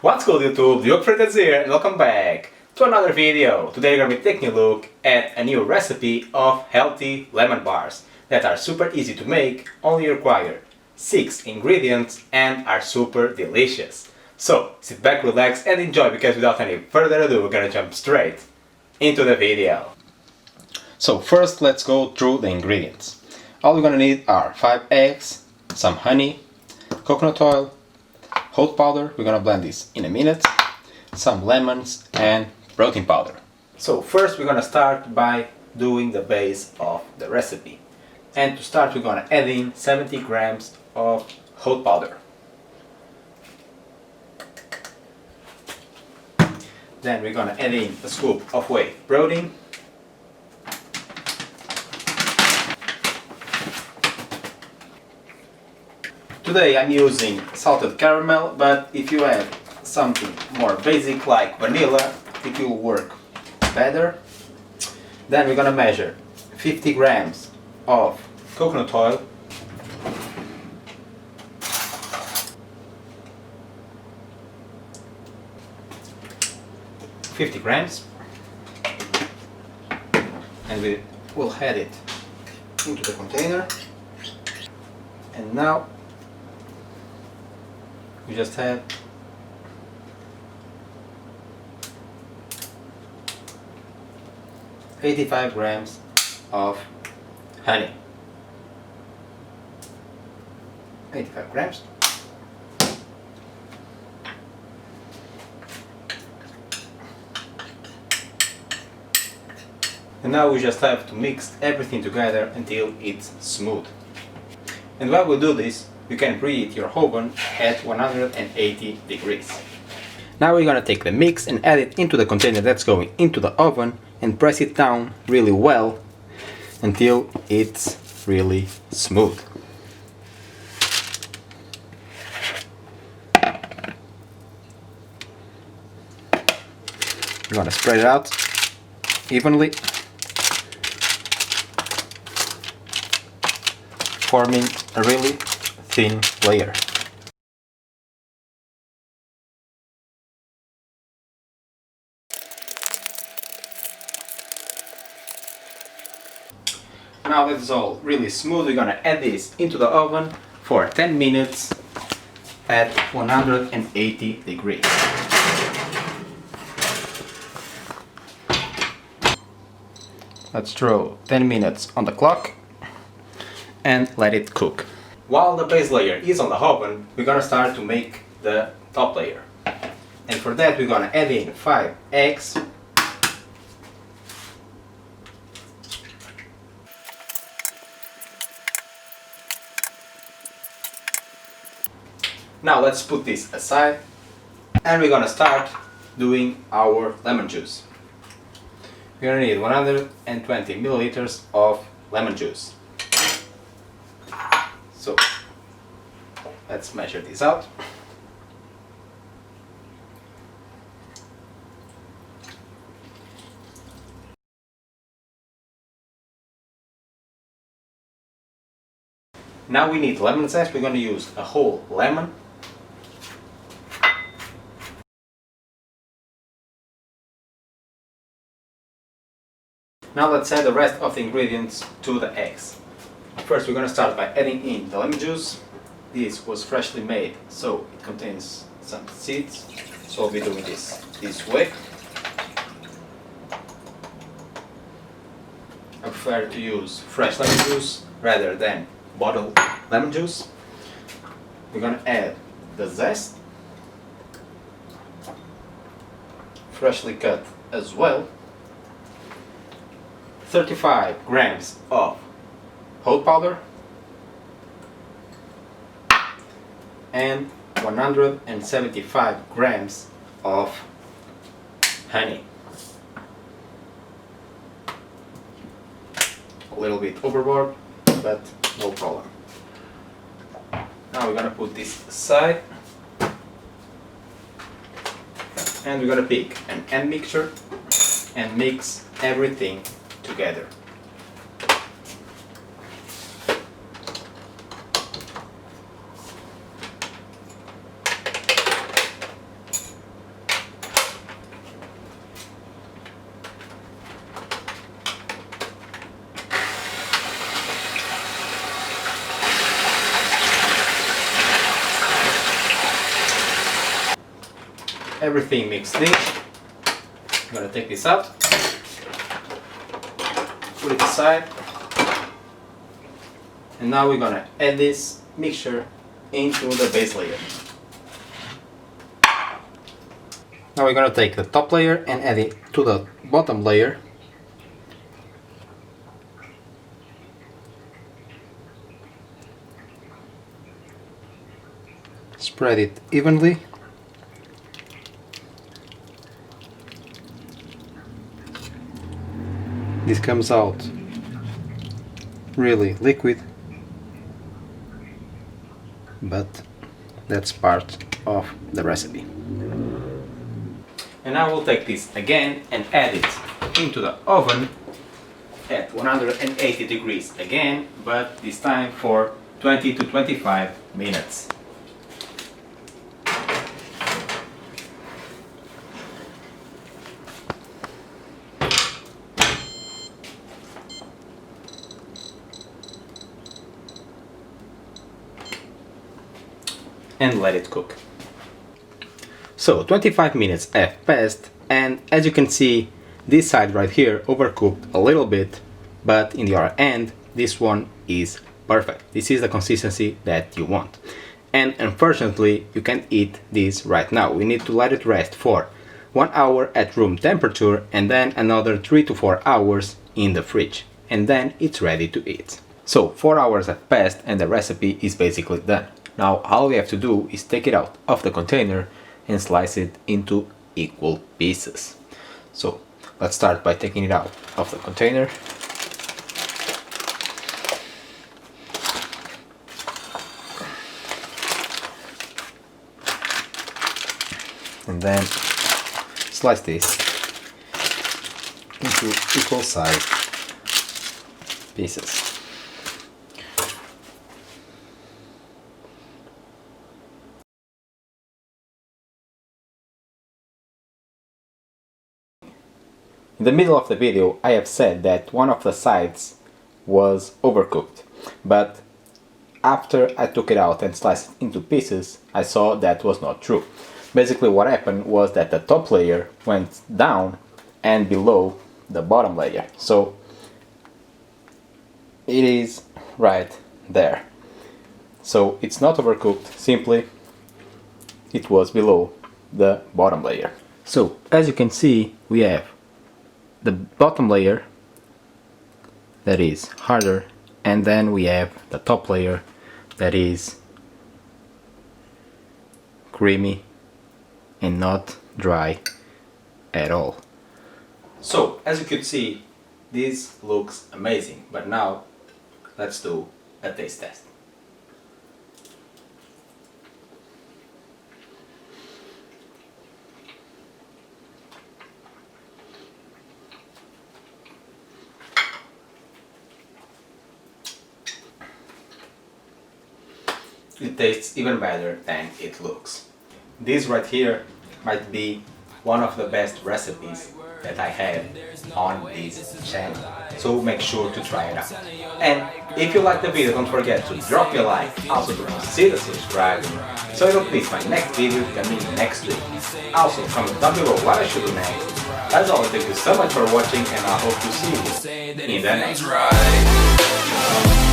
What's good YouTube, Duke Fritters here and welcome back to another video. Today we're going to be taking a look at a new recipe of healthy lemon bars that are super easy to make, only require 6 ingredients and are super delicious. So sit back, relax and enjoy, because without any further ado we're going to jump straight into the video. So first let's go through the ingredients. All we're going to need are 5 eggs, some honey, coconut oil, oat powder, we're gonna blend this in a minute, some lemons and protein powder. So first we're gonna start by doing the base of the recipe. And to start we're gonna add in 70 grams of oat powder. Then we're gonna add in a scoop of whey protein. Today I'm using salted caramel, but if you have something more basic like vanilla, it will work better. Then we're gonna measure 50 grams of coconut oil, 50 grams, and we will add it into the container. And now we just have 85 grams of honey. 85 grams. And now we just have to mix everything together until it's smooth. And while we do this, you can preheat your oven at 180 degrees. Now we're gonna take the mix and add it into the container that's going into the oven and press it down really well until it's really smooth. We're gonna spread it out evenly, forming a really thin layer. Now that it's all really smooth, we're gonna add this into the oven for 10 minutes at 180 degrees. Let's throw 10 minutes on the clock and let it cook. While the base layer is on the oven, we're gonna start to make the top layer. And for that we're gonna add in 5 eggs, now let's put this aside and we're gonna start doing our lemon juice. We're gonna need 120 milliliters of lemon juice. So let's measure this out. Now we need lemon zest. We're going to use a whole lemon. Now let's add the rest of the ingredients to the eggs. First we're going to start by adding in the lemon juice. This was freshly made, so it contains some seeds, so I'll be doing this way. I prefer to use fresh lemon juice rather than bottled lemon juice. We're going to add the zest, freshly cut as well, 35 grams of oat powder, and 175 grams of honey. A little bit overboard, but no problem. Now we're gonna put this aside and we're gonna pick an end mixture and mix everything together. everything mixed in. I'm gonna take this out, put it aside, and now we're gonna add this mixture into the base layer. Now we're gonna take the top layer and add it to the bottom layer. Spread it evenly. This comes out really liquid, but that's part of the recipe. And now we'll take this again and add it into the oven at 180 degrees again, but this time for 20 to 25 minutes. And let it cook. So 25 minutes have passed, and as you can see, this side right here overcooked a little bit, but in the other end, this one is perfect. This is the consistency that you want. And unfortunately, you can't eat this right now. We need to let it rest for 1 hour at room temperature and then another 3 to 4 hours in the fridge. And then it's ready to eat. So 4 hours have passed and the recipe is basically done. Now all we have to do is take it out of the container and slice it into equal pieces. So let's start by taking it out of the container. And then slice this into equal size pieces. In the middle of the video, I have said that one of the sides was overcooked, but after I took it out and sliced it into pieces, I saw that was not true. Basically what happened was that the top layer went down and below the bottom layer. So it is right there. So it's not overcooked, simply it was below the bottom layer. So as you can see, we have the bottom layer that is harder, and then we have the top layer that is creamy and not dry at all. So as you could see, this looks amazing, but now let's do a taste test. It tastes even better than it looks. This right here might be one of the best recipes that I have on this channel, so make sure to try it out. And if you like the video, don't forget to drop me a like, also to consider subscribing so you don't miss my next video coming next week. Also comment down below what I should do next. As always, thank you so much for watching, and I hope to see you in the next one.